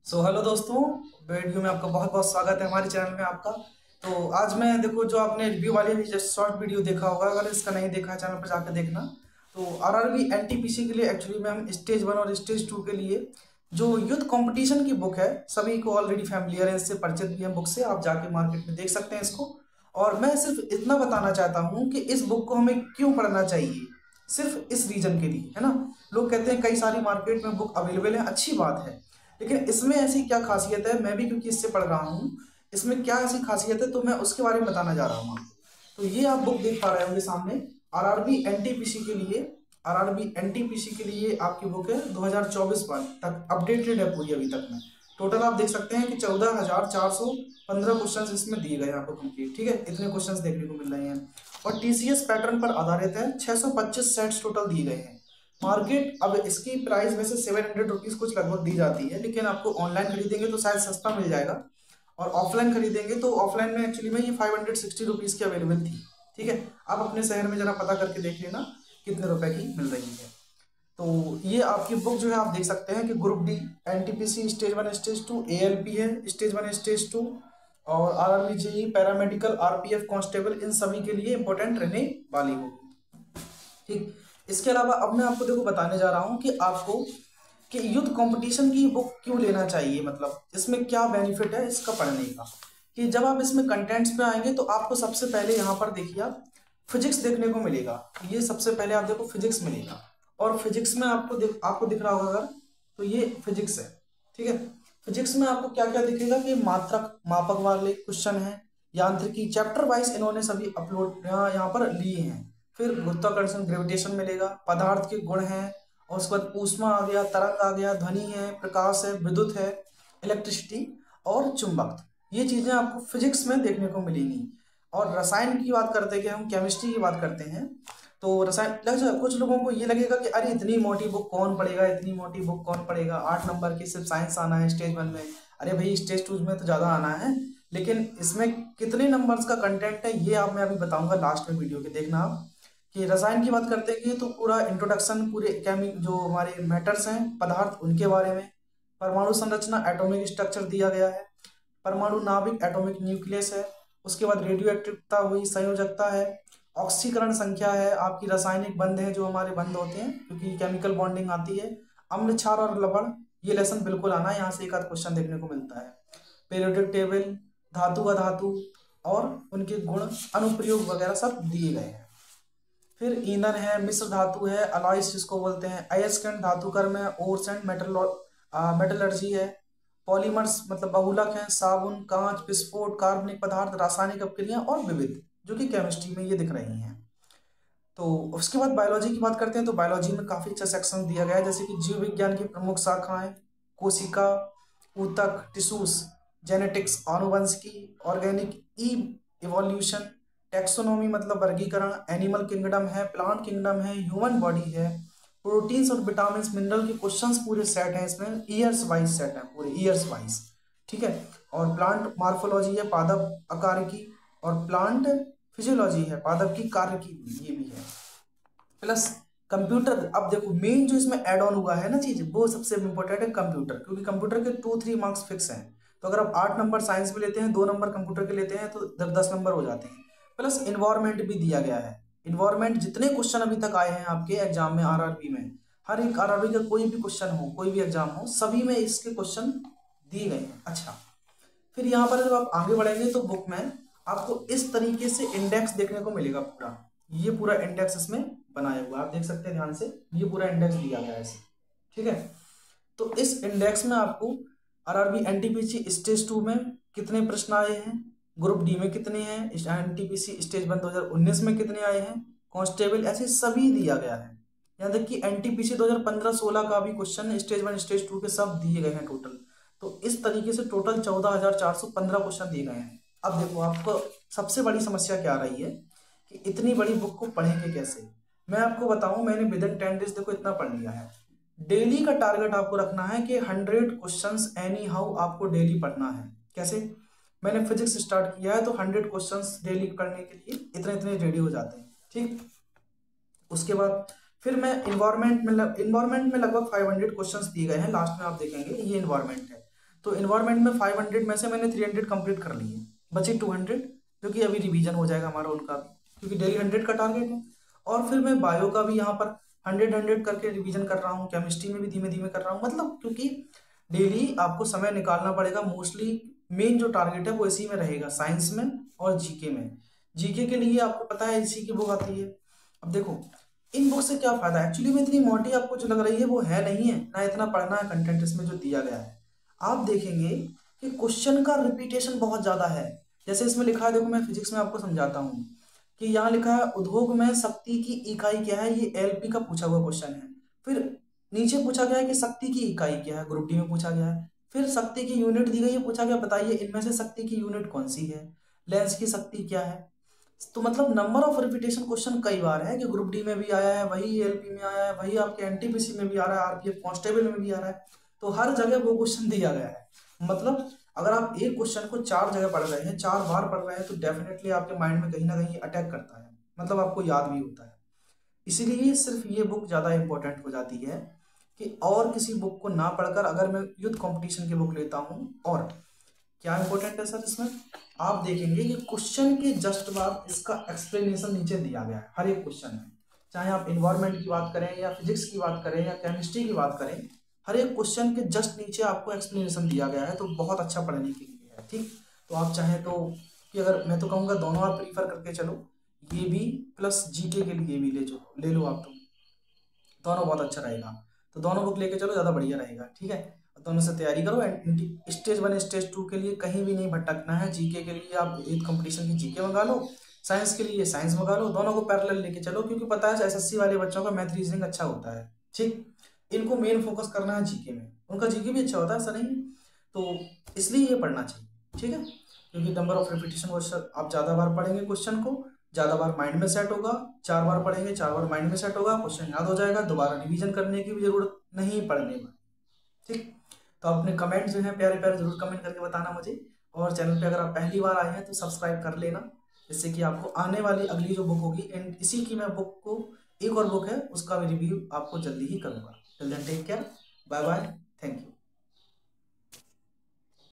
Hello दोस्तों, video में आपका बहुत बहुत स्वागत है हमारे चैनल में आपका। तो आज मैं देखो जो आपने रिव्यू वाली जस्ट शॉर्ट वीडियो देखा होगा, अगर इसका नहीं देखा है चैनल पर जाकर देखना। तो आरआरबी एनटीपीसी के लिए एक्चुअली में हम स्टेज 1 और स्टेज 2 के लिए जो युद्ध कंपटीशन की बुक है, सभी को ऑलरेडी फैमिलियर है, इससे परिचित भी है बुक से। आप जाके मार्केट में देख सकते हैं इसको। और मैं सिर्फ इतना बताना चाहता हूँ कि इस बुक को हमें क्यों पढ़ना चाहिए, सिर्फ इस रीजन के लिए, है ना। लोग कहते हैं कई सारी मार्केट में बुक अवेलेबल है, अच्छी बात है, लेकिन इसमें ऐसी क्या खासियत है, मैं भी क्योंकि इससे पढ़ रहा हूँ, इसमें क्या ऐसी खासियत है तो मैं उसके बारे में बताना जा रहा हूँ आपको। तो ये आप बुक देख पा रहे होंगे सामने, आरआरबी एनटीपीसी के लिए। आरआरबी एनटीपीसी के लिए आपकी बुक है 2024 तक अपडेटेड है पूरी अभी तक में। टोटल आप देख सकते हैं कि 14,415 क्वेश्चन इसमें दिए गए हैं आपको कंप्लीट, ठीक है। इतने क्वेश्चन देखने को मिल रहे हैं और टीसीएस पैटर्न पर आधारित है। 625 सेट्स टोटल दिए गए हैं। मार्केट अब इसकी प्राइस वैसे 700 रुपीज कुछ लगभग दी जाती है, लेकिन आपको ऑनलाइन खरीदेंगे तो शायद सस्ता मिल जाएगा, और ऑफलाइन खरीदेंगे तो ऑफलाइन में एक्चुअली में ये 560 रुपीज की अवेलेबल थी, ठीक है। आप अपने शहर में जरा पता करके देख लेना कितने रुपए की मिल रही है। तो ये आपकी बुक जो है आप देख सकते हैं कि group D NTPC stage 1 stage 2 ALP है स्टेज 1 स्टेज 2, और RRB JE paramedical RPF constable इन सभी के लिए इंपॉर्टेंट रहने वाली होगी, ठीक। इसके अलावा अब मैं आपको देखो बताने जा रहा हूं कि आपको कि युद्ध कंपटीशन की बुक क्यों लेना चाहिए, मतलब इसमें क्या बेनिफिट है इसका पढ़ने का। कि जब आप इसमें कंटेंट्स पे आएंगे तो आपको सबसे पहले यहाँ पर देखिए आप फिजिक्स देखने को मिलेगा। ये सबसे पहले आप देखो फिजिक्स मिलेगा, और फिजिक्स में आपको दिख रहा होगा अगर, तो ये फिजिक्स है, ठीक है। फिजिक्स में आपको क्या क्या दिखेगा कि मात्रक मापक वाले क्वेश्चन है, यांत्रिकी चैप्टर वाइज इन्होंने सभी अपलोड यहाँ पर लिए हैं। फिर गुरुत्वाकर्षण ग्रेविटेशन मिलेगा, पदार्थ के गुण हैं, और उसके बाद ऊष्मा आ गया, तरंग आ गया, ध्वनि है, प्रकाश है, विद्युत है, इलेक्ट्रिसिटी और चुंबक। ये चीजें आपको फिजिक्स में देखने को मिलेंगी। और रसायन की बात करते हैं कि हम केमिस्ट्री की बात करते हैं, तो रसायन कुछ लोगों को ये लगेगा कि अरे इतनी मोटी बुक कौन पढ़ेगा, इतनी मोटी बुक कौन पढ़ेगा, 8 नंबर की सिर्फ साइंस आना है स्टेज 1 में। अरे भाई स्टेज 2 में तो ज्यादा आना है, लेकिन इसमें कितने नंबर्स का कंटेंट है ये आप मैं अभी बताऊंगा लास्ट में वीडियो के, देखना आप। कि रसायन की बात करते हैं तो पूरा इंट्रोडक्शन, पूरे केमिक जो हमारे मैटर्स हैं पदार्थ उनके बारे में। परमाणु संरचना एटॉमिक स्ट्रक्चर दिया गया है। परमाणु नाभिक एटॉमिक न्यूक्लियस है। उसके बाद रेडियो एक्टिवता हुई, संयोजकता है, ऑक्सीकरण संख्या है, आपकी रासायनिक बंध है जो हमारे बंध होते हैं क्योंकि केमिकल बॉन्डिंग आती है। अम्ल क्षार और लवण, ये लेसन बिल्कुल आना है, यहाँ से एक आध क्वेश्चन देखने को मिलता है। पीरियोडिक टेबल, धातु अधातु और उनके गुण, अनुप्रयोग वगैरह सब दिए गए हैं। फिर ईंधन है, मिश्र धातु है, अलॉयस जिसको बोलते हैं, अयस्कण धातु कर्म है, ओर्स एंड मेटलर्जी है, पॉलीमर्स मतलब बहुलक है, साबुन, कांच, विस्फोट, कार्बनिक पदार्थ, रासायनिक अपक्रिया और विविध, जो कि केमिस्ट्री में ये दिख रही हैं। तो उसके बाद बायोलॉजी की बात करते हैं तो बायोलॉजी में काफी अच्छा सेक्शन दिया गया है, जैसे कि जीव विज्ञान की प्रमुख शाखाएं, कोशिका, ऊतक, टिश्यूज, जेनेटिक्स, आनुवंशिकी, ऑर्गेनिक, ई इवोल्यूशन, टेक्सोनोमी मतलब वर्गीकरण, एनिमल किंगडम है, प्लांट किंगडम है, ह्यूमन बॉडी है, प्रोटीन्स और विटामिन मिनरल के क्वेश्चंस पूरे सेट हैं इसमें, ईयर्स वाइज सेट है पूरे ईयर्स वाइज, ठीक है। और प्लांट मार्फोलॉजी है, पादप आकार की, और प्लांट फिजियोलॉजी है, पादप की कार्य की, ये भी है। प्लस कंप्यूटर, अब देखो मेन जो इसमें एड ऑन हुआ है ना चीज, वो सबसे इंपॉर्टेंट है कंप्यूटर, क्योंकि कंप्यूटर के 2-3 मार्क्स फिक्स हैं। तो अगर आप 8 नंबर साइंस में लेते हैं, 2 नंबर कंप्यूटर के लेते हैं, तो 10 नंबर हो जाते हैं। प्लस इन्वायरमेंट भी दिया गया है। इन्वायरमेंट जितने क्वेश्चन अभी तक आए हैं आपके एग्जाम में आरआरबी में, हर एक आरआरबी का कोई भी क्वेश्चन हो, कोई भी एग्जाम हो, सभी में इसके क्वेश्चन दिए गए हैं। अच्छा, फिर यहाँ पर जब आप आगे बढ़ेंगे तो बुक में आपको इस तरीके से इंडेक्स देखने को मिलेगा पूरा। ये पूरा इंडेक्स इसमें बनाया हुआ आप देख सकते हैं ध्यान से, ये पूरा इंडेक्स दिया गया है इसे, ठीक है। तो इस इंडेक्स में आपको आरआरबी एनटीपीसी स्टेज 2 में कितने प्रश्न आए हैं, ग्रुप डी में कितने हैं, एनटीपीसी स्टेज 1 2019 में कितने आए हैं, कांस्टेबल, ऐसे सभी दिया गया है। यहाँ तक कि एनटीपीसी 2015-16 का भी क्वेश्चन स्टेज 1 स्टेज 2 के सब दिए गए हैं टोटल। तो इस तरीके से टोटल 14,415 क्वेश्चन दिए गए हैं। अब देखो आपको सबसे बड़ी समस्या क्या आ रही है कि इतनी बड़ी बुक को पढ़ेंगे कैसे। मैं आपको बताऊं, मैंने विद इन 10 डेज देखो इतना पढ़ लिया है। डेली का टारगेट आपको रखना है कि 100 क्वेश्चंस एनी हाउ आपको डेली पढ़ना है। कैसे? मैंने फिजिक्स स्टार्ट किया है तो 100 क्वेश्चंस डेली करने के लिए इतने इतने रेडी हो जाते हैं, ठीक। उसके बाद फिर मैं इन्वायरमेंट में लगभग 500 क्वेश्चंस दिए गए हैं, लास्ट में आप देखेंगे ये इन्वायरमेंट है। तो इन्वायरमेंट में 500 में से मैंने 300 कंप्लीट कर लिए, बची 200 जो कि अभी रिवीजन हो जाएगा हमारा उनका भी, क्योंकि डेली 100 का टारगेट है। और फिर मैं बायो का भी यहाँ पर 100 करके रिवीजन कर रहा हूँ, केमिस्ट्री में भी धीमे धीमे कर रहा हूँ, मतलब क्योंकि डेली आपको समय निकालना पड़ेगा। मोस्टली मेन जो टारगेट है वो इसी में रहेगा, साइंस में और जीके में। जीके के लिए आपको पता है इसी की बुक आती है। अब देखो इन बुक से क्या फायदा है, एक्चुअली में इतनी मोटी आपको जो लग रही है वो है नहीं है ना, इतना पढ़ना है कंटेंट इसमें जो दिया गया है। आप देखेंगे कि क्वेश्चन का रिपीटेशन बहुत ज्यादा है। जैसे इसमें लिखा है, देखो मैं फिजिक्स में आपको समझाता हूँ कि यहाँ लिखा है उद्योग में शक्ति की इकाई क्या है, ये एलपी का पूछा हुआ क्वेश्चन है। फिर नीचे पूछा गया है कि शक्ति की इकाई क्या है, ग्रुप डी में पूछा गया है। फिर शक्ति की यूनिट दी गई है, पूछा गया बताइए इनमें से शक्ति की यूनिट कौन सी है, लेंस की शक्ति क्या है। तो मतलब नंबर ऑफ रिपीटेशन क्वेश्चन कई बार है कि ग्रुप डी में भी आया है, वही एलपी में आया है, वही आपके एनटीपीसी में भी आ रहा है, आरपीएफ कांस्टेबल में भी आ रहा है। तो हर जगह वो क्वेश्चन दिया गया है। मतलब अगर आप एक क्वेश्चन को 4 जगह पढ़ रहे हैं, 4 बार पढ़ रहे हैं, तो डेफिनेटली आपके माइंड में कहीं ना कहीं अटैक करता है, मतलब आपको याद भी होता है। इसीलिए सिर्फ ये बुक ज्यादा इंपॉर्टेंट हो जाती है कि और किसी बुक को ना पढ़कर अगर मैं युद्ध कंपटीशन की बुक लेता हूँ। और क्या इंपॉर्टेंट है सर इसमें, आप देखेंगे कि क्वेश्चन के जस्ट बाद इसका एक्सप्लेनेशन नीचे दिया गया है हर एक क्वेश्चन में। चाहे आप इन्वायरमेंट की बात करें या फिजिक्स की बात करें या केमिस्ट्री की बात करें, हर एक क्वेश्चन के जस्ट नीचे आपको एक्सप्लेनेशन दिया गया है। तो बहुत अच्छा पढ़ने के लिए है, ठीक। तो आप चाहें तो कि अगर मैं तो कहूँगा दोनों आप प्रीफर करके चलो, ये भी प्लस जीके के लिए भी ले लो आप, तो दोनों बहुत अच्छा रहेगा। तो दोनों बुक लेके चलो, ज़्यादा बढ़िया रहेगा, ठीक है। दोनों से तैयारी करो एंड स्टेज 1 स्टेज 2 के लिए कहीं भी नहीं भटकना है। जीके के लिए आप एक कंपटीशन की जीके मंगा लो, साइंस के लिए साइंस मंगा लो, दोनों को पैरेलल लेके चलो, क्योंकि पता है एसएससी वाले बच्चों का मैथ रीजनिंग अच्छा होता है, ठीक। इनको मेन फोकस करना है जीके में, उनका जीके भी अच्छा होता है, ऐसा नहीं। तो इसलिए ये पढ़ना चाहिए, ठीक है, क्योंकि नंबर ऑफ रिपीटेशन क्वेश्चन आप ज़्यादा बार पढ़ेंगे, क्वेश्चन को ज्यादा बार माइंड में सेट होगा। 4 बार पढ़ेंगे, 4 बार माइंड में सेट होगा, क्वेश्चन याद हो जाएगा, दोबारा रिवीजन करने की भी जरूरत नहीं पढ़ने में, ठीक। तो आप अपने कमेंट जो है प्यारे प्यारे जरूर कमेंट करके बताना मुझे। और चैनल पे अगर आप पहली बार आए हैं तो सब्सक्राइब कर लेना, जिससे कि आपको आने वाली अगली जो बुक होगी, एंड इसी की मैं बुक को एक और बुक है उसका भी रिव्यू आपको जल्दी ही करूंगा। Till then take care, bye bye, thank you.